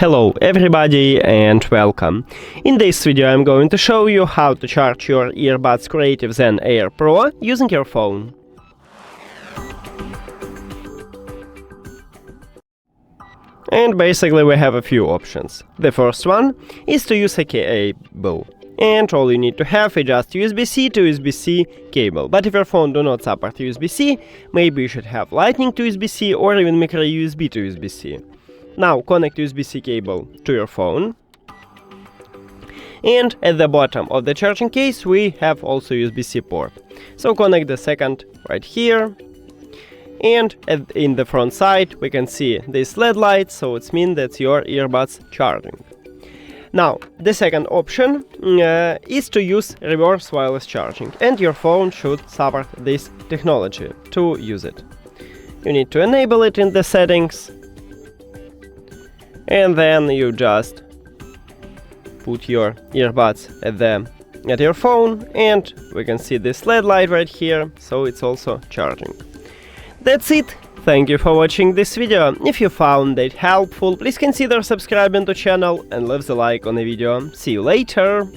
Hello everybody and welcome. In this video I'm going to show you how to charge your Earbuds CREATIVE Zen Air Pro using your phone. And basically we have a few options. The first one is to use a cable. And all you need to have is just USB-C to USB-C cable. But if your phone do not support USB-C, maybe you should have Lightning to USB-C or even micro USB to USB-C. Now connect USB-C cable to your phone. And at the bottom of the charging case we have also USB-C port. So connect the second right here. And in the front side we can see this LED light, so it means that your earbuds charging. Now, the second option is to use reverse wireless charging, and your phone should support this technology to use it. You need to enable it in the settings, and then you just put your earbuds at your phone, and we can see this LED light right here, so it's also charging. That's it. Thank you for watching this video. If you found it helpful, please consider subscribing to the channel and leave the like on the video. See you later!